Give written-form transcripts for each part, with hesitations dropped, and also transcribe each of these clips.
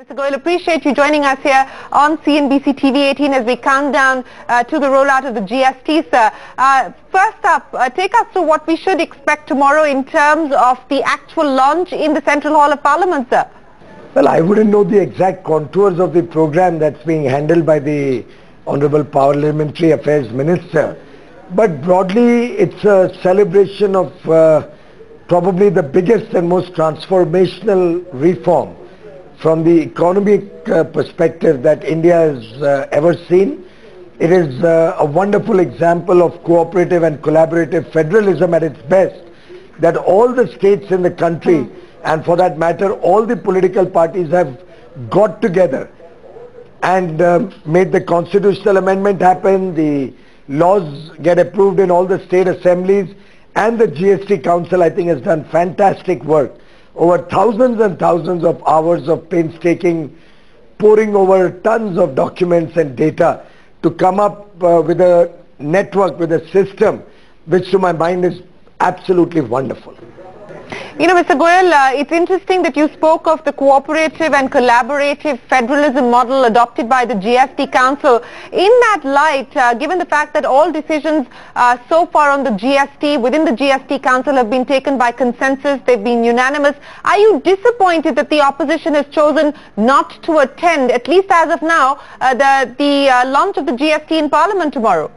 Mr. Goyal, appreciate you joining us here on CNBC TV18 as we count down to the rollout of the GST, sir. First up, take us through what we should expect tomorrow in terms of the actual launch in the Central Hall of Parliament, sir. Well, I wouldn't know the exact contours of the program that's being handled by the Honorable Parliamentary Affairs Minister. But broadly, it's a celebration of probably the biggest and most transformational reform from the economic perspective that India has ever seen. It is a wonderful example of cooperative and collaborative federalism at its best, that all the states in the country, and for that matter all the political parties, have got together and made the constitutional amendment happen. The laws get approved in all the state assemblies, and the GST Council, I think, has done fantastic work. Over thousands and thousands of hours of painstaking poring over tons of documents and data to come up with a network, with a system which to my mind is absolutely wonderful. You know, Mr. Goyal, it's interesting that you spoke of the cooperative and collaborative federalism model adopted by the GST Council. In that light, given the fact that all decisions so far on the GST, within the GST Council, have been taken by consensus, they've been unanimous, are you disappointed that the opposition has chosen not to attend, at least as of now, the launch of the GST in Parliament tomorrow?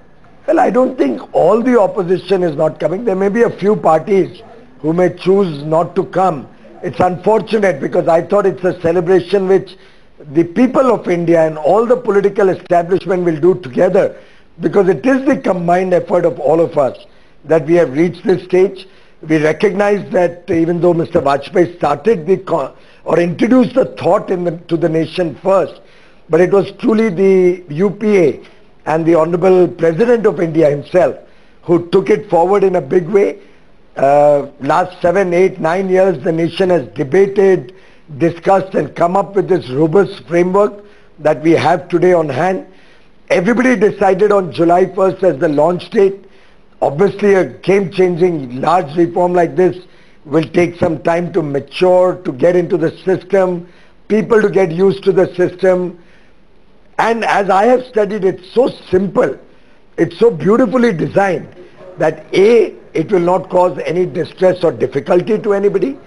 Well, I don't think all the opposition is not coming. There may be a few parties who may choose not to come. It's unfortunate, because I thought it's a celebration which the people of India and all the political establishment will do together, because it is the combined effort of all of us that we have reached this stage. We recognize that even though Mr. Vajpayee started or introduced the thought to the nation first, but it was truly the UPA and the Honorable President of India himself who took it forward in a big way. Last 7, 8, 9 years the nation has debated, discussed and come up with this robust framework that we have today on hand. Everybody decided on July 1st as the launch date. Obviously a game-changing large reform like this will take some time to mature, to get into the system, people to get used to the system. And as I have studied, it's so simple, it's so beautifully designed that A, it will not cause any distress or difficulty to anybody.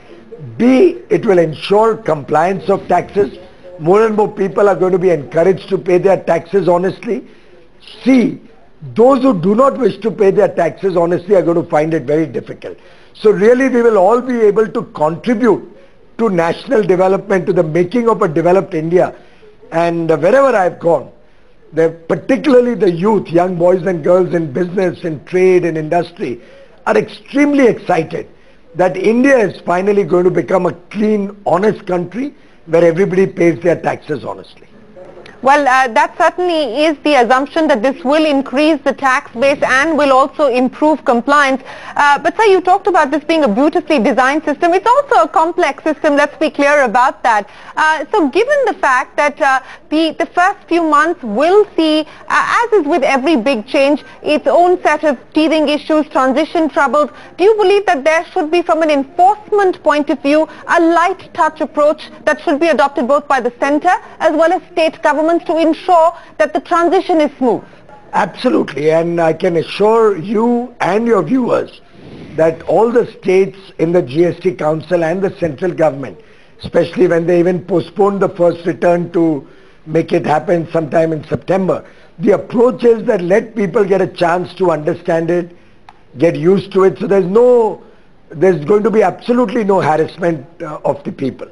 B, it will ensure compliance of taxes. More and more people are going to be encouraged to pay their taxes honestly. C, those who do not wish to pay their taxes honestly are going to find it very difficult. So really we will all be able to contribute to national development, to the making of a developed India. And wherever I've gone, particularly the youth, young boys and girls in business, in trade, in industry, are extremely excited that India is finally going to become a clean, honest country where everybody pays their taxes honestly. Well, that certainly is the assumption, that this will increase the tax base and will also improve compliance. But sir, you talked about this being a beautifully designed system. It's also a complex system, let's be clear about that. So given the fact that the first few months will see, as is with every big change, its own set of teething issues, transition troubles, do you believe that there should be, from an enforcement point of view, a light touch approach that should be adopted both by the centre as well as state governments to ensure that the transition is smooth? Absolutely, and I can assure you and your viewers that all the states in the GST Council and the central government, especially when they even postponed the first return to make it happen sometime in September, the approach is that let people get a chance to understand it, get used to it, so there's going to be absolutely no harassment of the people.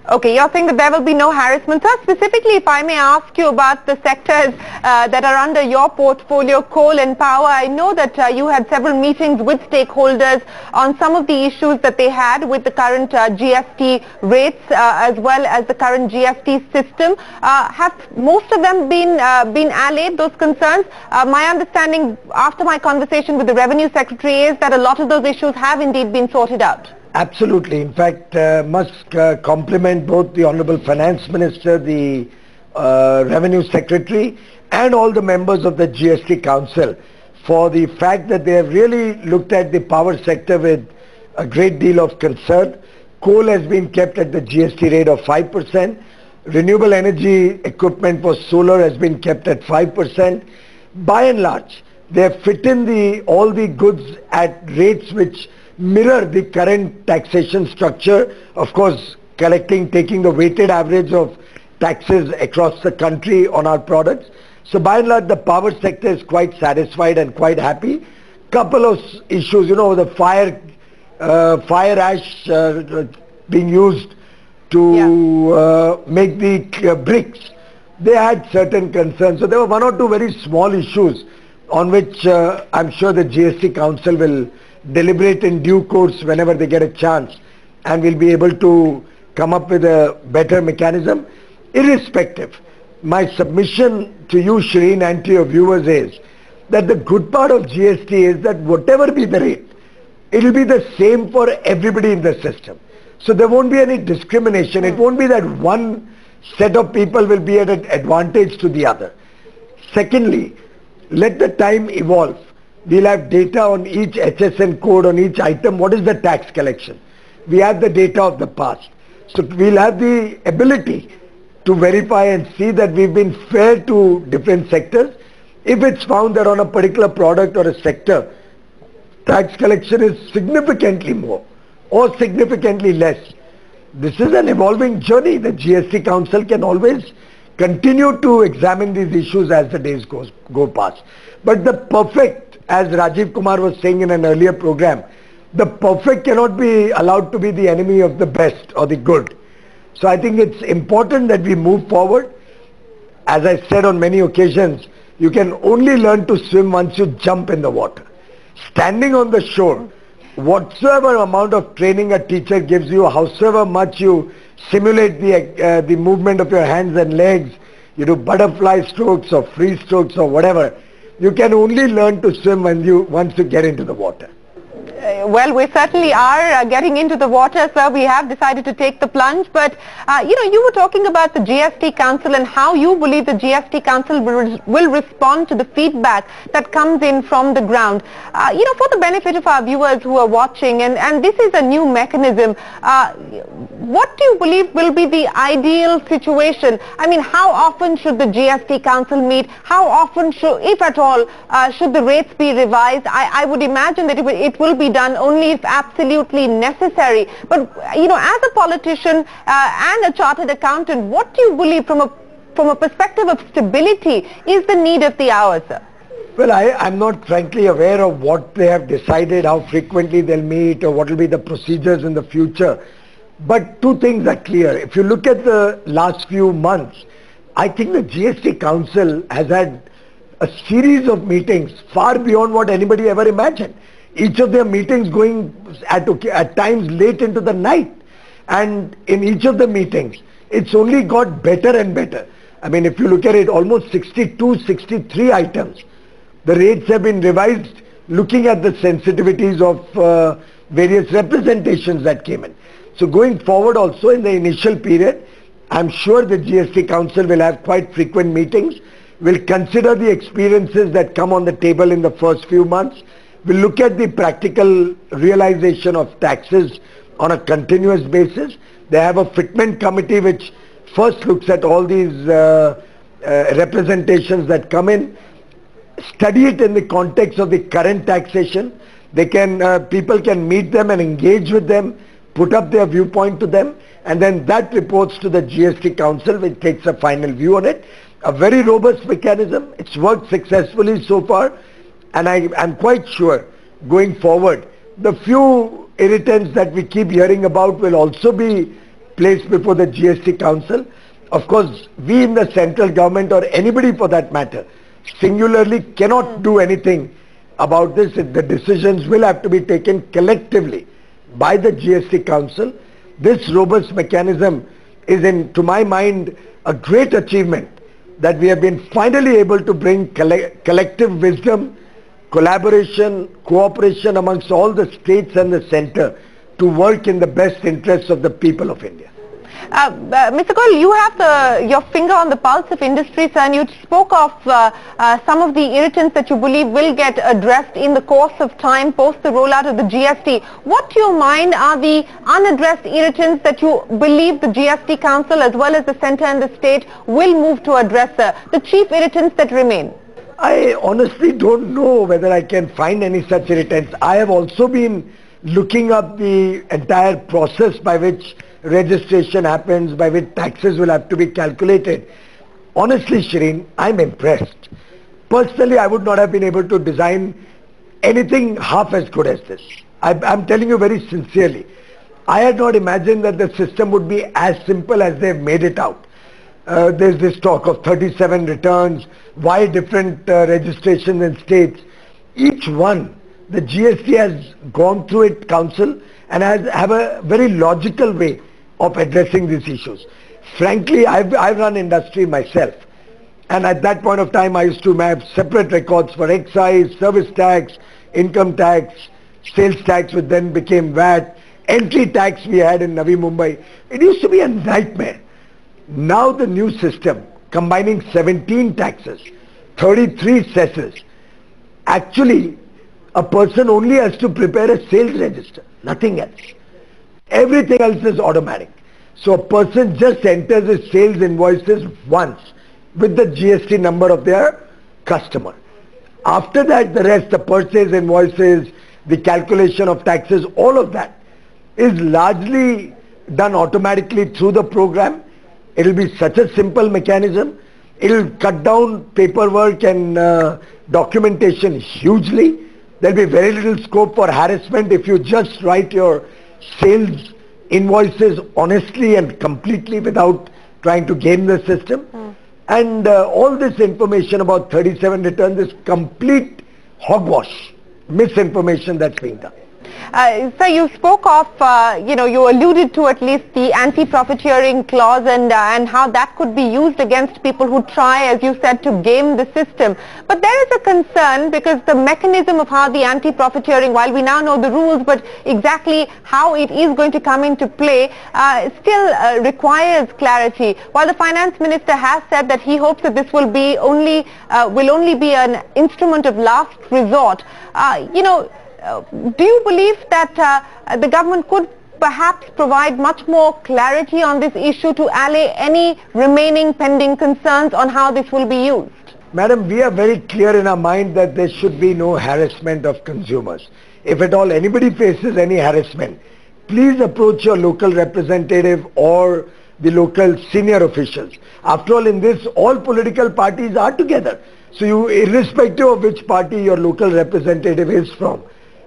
Okay, you're saying that there will be no harassment. Sir, specifically, if I may ask you about the sectors that are under your portfolio, coal and power. I know that you had several meetings with stakeholders on some of the issues that they had with the current GST rates as well as the current GST system. Have most of them been allayed, those concerns? My understanding after my conversation with the Revenue Secretary is that a lot of those issues have indeed been sorted out. Absolutely. In fact, must compliment both the Honorable Finance Minister, the Revenue Secretary and all the members of the GST Council for the fact that they have really looked at the power sector with a great deal of concern. Coal has been kept at the GST rate of 5%. Renewable energy equipment for solar has been kept at 5%. By and large, they have fit in all the goods at rates which mirror the current taxation structure. Of course, taking the weighted average of taxes across the country on our products. So by and large, the power sector is quite satisfied and quite happy. Couple of issues, the fire ash being used to make the bricks. They had certain concerns. So there were one or two very small issues on which I'm sure the GST Council will deliberate in due course whenever they get a chance, and will be able to come up with a better mechanism. Irrespective, my submission to you, Shireen, and to your viewers is that the good part of GST is that whatever be the rate, it will be the same for everybody in the system. So there won't be any discrimination. It won't be that one set of people will be at an advantage to the other. Secondly, let the time evolve. We'll have data on each HSN code, on each item. What is the tax collection? We have the data of the past. So we'll have the ability to verify and see that we've been fair to different sectors. If it's found that on a particular product or a sector, tax collection is significantly more or significantly less, this is an evolving journey. The GST Council can always continue to examine these issues as the days go past. But the perfect, as Rajiv Kumar was saying in an earlier program, the perfect cannot be allowed to be the enemy of the best or the good. So I think it's important that we move forward. As I said on many occasions, you can only learn to swim once you jump in the water. Standing on the shore, whatsoever amount of training a teacher gives you, howsoever much you simulate the movement of your hands and legs, you do butterfly strokes or free strokes or whatever, you can only learn to swim once you get into the water. Well, we certainly are getting into the water, sir. We have decided to take the plunge. But, you were talking about the GST Council and how you believe the GST Council will respond to the feedback that comes in from the ground. For the benefit of our viewers who are watching, and this is a new mechanism, what do you believe will be the ideal situation? I mean, how often should the GST Council meet? How often, if at all, should the rates be revised? I would imagine that it will be done only if absolutely necessary. But, as a politician and a chartered accountant, what do you believe from a perspective of stability is the need of the hour, sir? Well, I'm not frankly aware of what they have decided, how frequently they'll meet or what will be the procedures in the future. But two things are clear. If you look at the last few months, I think the GST Council has had a series of meetings far beyond what anybody ever imagined. Each of their meetings going at times late into the night. And in each of the meetings, it's only got better and better. I mean, if you look at it, almost 62, 63 items. The rates have been revised looking at the sensitivities of various representations that came in. So going forward also in the initial period, I'm sure the GST Council will have quite frequent meetings, will consider the experiences that come on the table in the first few months, will look at the practical realization of taxes on a continuous basis. They have a fitment committee which first looks at all these representations that come in, study it in the context of the current taxation. People can meet them and engage with them, put up their viewpoint to them, and then that reports to the GST Council, which takes a final view on it. A very robust mechanism. It's worked successfully so far, and I'm quite sure going forward, the few irritants that we keep hearing about will also be placed before the GST Council. Of course, we in the central government, or anybody for that matter, singularly cannot do anything about this. The decisions will have to be taken collectively by the GST Council. This robust mechanism is, to my mind, a great achievement that we have been finally able to bring collective wisdom, collaboration, cooperation amongst all the states and the center to work in the best interests of the people of India. Mr. Goyal, you have your finger on the pulse of industry, sir, and you spoke of some of the irritants that you believe will get addressed in the course of time post the rollout of the GST. What to your mind are the unaddressed irritants that you believe the GST Council as well as the centre and the state will move to address, sir? The chief irritants that remain? I honestly don't know whether I can find any such irritants. I have also been looking up the entire process by which registration happens, by which taxes will have to be calculated. Honestly, Shireen, I'm impressed. Personally, I would not have been able to design anything half as good as this. I'm telling you very sincerely. I had not imagined that the system would be as simple as they've made it out. There's this talk of 37 returns, why different registrations in states. Each one, the GST has gone through its council and have a very logical way of addressing these issues. Frankly, I've run industry myself, and at that point of time I used to have separate records for excise, service tax, income tax, sales tax, which then became VAT, entry tax we had in Navi Mumbai. It used to be a nightmare. Now the new system, combining 17 taxes, 33 cesses, actually a person only has to prepare a sales register, nothing else. Everything else is automatic. So a person just enters his sales invoices once with the GST number of their customer. After that, the rest, the purchase invoices, the calculation of taxes, all of that is largely done automatically through the program. It will be such a simple mechanism. It will cut down paperwork and documentation hugely. There will be very little scope for harassment if you just write your sales invoices honestly and completely without trying to game the system. And all this information about 37 returns is complete hogwash, misinformation that's being done. Sir, you spoke of, you alluded to at least the anti-profiteering clause and how that could be used against people who try, as you said, to game the system. But there is a concern because the mechanism of how the anti-profiteering, while we now know the rules, but exactly how it is going to come into play still requires clarity. While the finance minister has said that he hopes that this will be only be an instrument of last resort, do you believe that the government could perhaps provide much more clarity on this issue to allay any remaining pending concerns on how this will be used? Madam, we are very clear in our mind that there should be no harassment of consumers. If at all anybody faces any harassment, please approach your local representative or the local senior officials. After all, in this, all political parties are together. So you, irrespective of which party your local representative is from,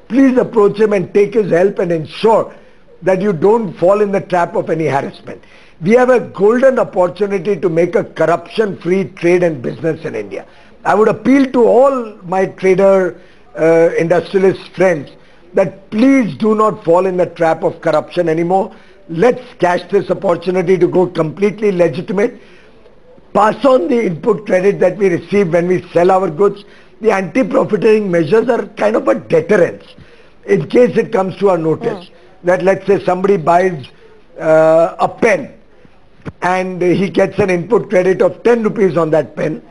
please approach him and take his help and ensure that you don't fall in the trap of any harassment. We have a golden opportunity to make a corruption-free trade and business in India. I would appeal to all my trader, industrialist friends that please do not fall in the trap of corruption anymore. Let's catch this opportunity to go completely legitimate. Pass on the input credit that we receive when we sell our goods. The anti-profiteering measures are kind of a deterrence in case it comes to our notice that, let's say, somebody buys a pen and he gets an input credit of 10 rupees on that pen,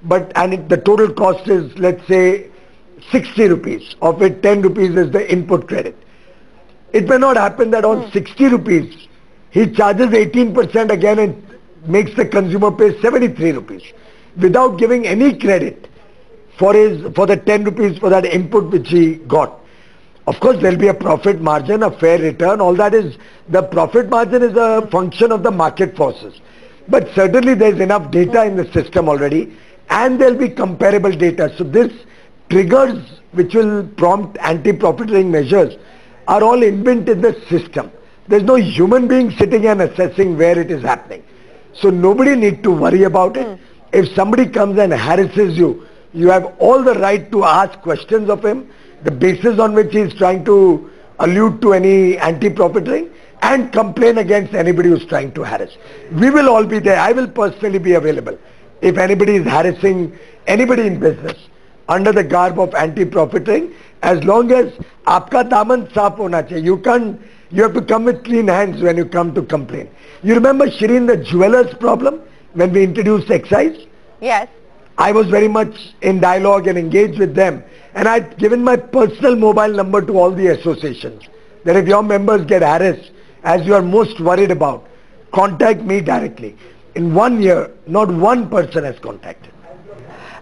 and the total cost is, let's say, 60 rupees, of which 10 rupees is the input credit. It may not happen that on 60 rupees he charges 18% again and makes the consumer pay 73 rupees without giving any credit for the 10 rupees for that input which he got. Of course, there will be a profit margin, a fair return. All that is, the profit margin is a function of the market forces. But certainly there is enough data in the system already, and there will be comparable data. So this triggers which will prompt anti-profiteering measures are all inbuilt in the system. There is no human being sitting and assessing where it is happening. So nobody need to worry about it. If somebody comes and harasses you, you have all the right to ask questions of him, the basis on which he is trying to allude to any anti-profiteering, and complain against anybody who is trying to harass. We will all be there. I will personally be available if anybody is harassing anybody in business under the garb of anti-profiteering, as long as aapka daman saaf hona chahiye. You can't You have to come with clean hands when you come to complain. You remember, Shireen, the jewelers problem when we introduced excise? Yes. I was very much in dialogue and engaged with them. And I'd given my personal mobile number to all the associations. That if your members get harassed, as you are most worried about, contact me directly. In 1 year, not one person has contacted.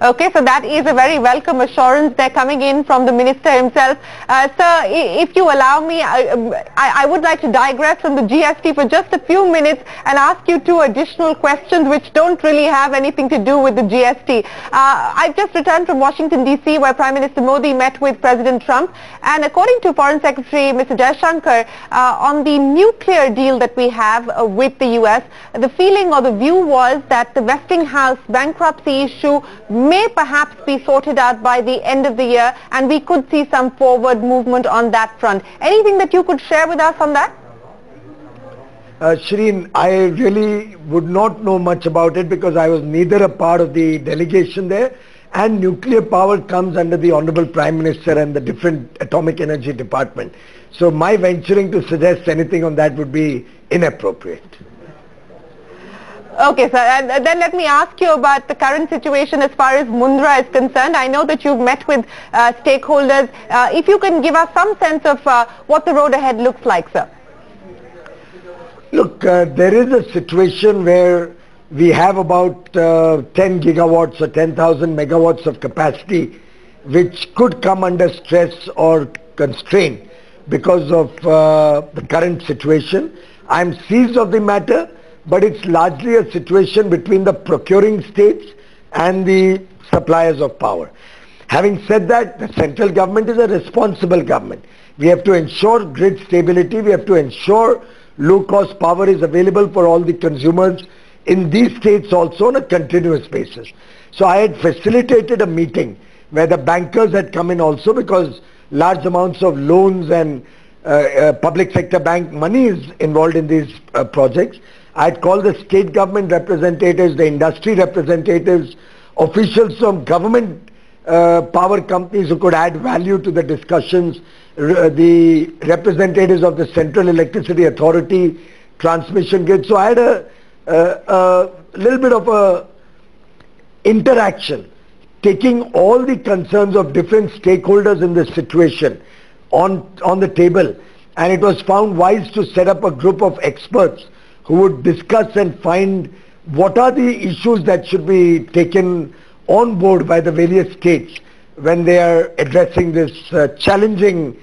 Okay, so that is a very welcome assurance there coming in from the minister himself. Sir, if you allow me, I would like to digress from the GST for just a few minutes and ask you two additional questions which don't really have anything to do with the GST. I've just returned from Washington DC, where Prime Minister Modi met with President Trump, and according to Foreign Secretary Mr. Jaishankar, on the nuclear deal that we have with the US, the feeling or the view was that the Westinghouse bankruptcy issue may perhaps be sorted out by the end of the year, and we could see some forward movement on that front. Anything that you could share with us on that? Shireen, I really would not know much about it because I was neither a part of the delegation there, and nuclear power comes under the Honorable Prime Minister and the different Atomic Energy Department. So my venturing to suggest anything on that would be inappropriate. Okay, sir. And then let me ask you about the current situation as far as Mundra is concerned. I know that you've met with stakeholders. If you can give us some sense of what the road ahead looks like, sir. Look, there is a situation where we have about 10 gigawatts or 10,000 megawatts of capacity which could come under stress or constraint because of the current situation. I'm seized of the matter, but it's largely a situation between the procuring states and the suppliers of power. Having said that, the central government is a responsible government. We have to ensure grid stability. We have to ensure low-cost power is available for all the consumers in these states also on a continuous basis. So I had facilitated a meeting where the bankers had come in also, because large amounts of loans and public sector bank money is involved in these projects. I'd called the state government representatives, the industry representatives, officials from government power companies who could add value to the discussions, the representatives of the Central Electricity Authority, transmission grid. So I had a little bit of a interaction, taking all the concerns of different stakeholders in this situation on the table, and it was found wise to set up a group of experts who would discuss and find what are the issues that should be taken on board by the various states when they are addressing this challenging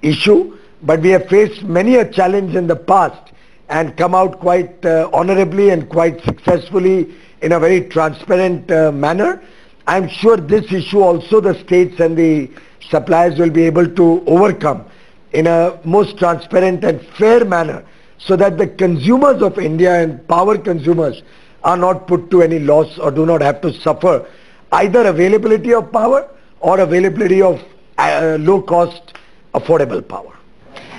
issue. But we have faced many a challenge in the past and come out quite honorably and quite successfully in a very transparent manner. I'm sure this issue also the states and the suppliers will be able to overcome in a most transparent and fair manner, so that the consumers of India and power consumers are not put to any loss or do not have to suffer either availability of power or availability of low-cost, affordable power.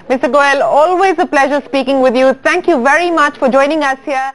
Mr. Goyal, always a pleasure speaking with you. Thank you very much for joining us here.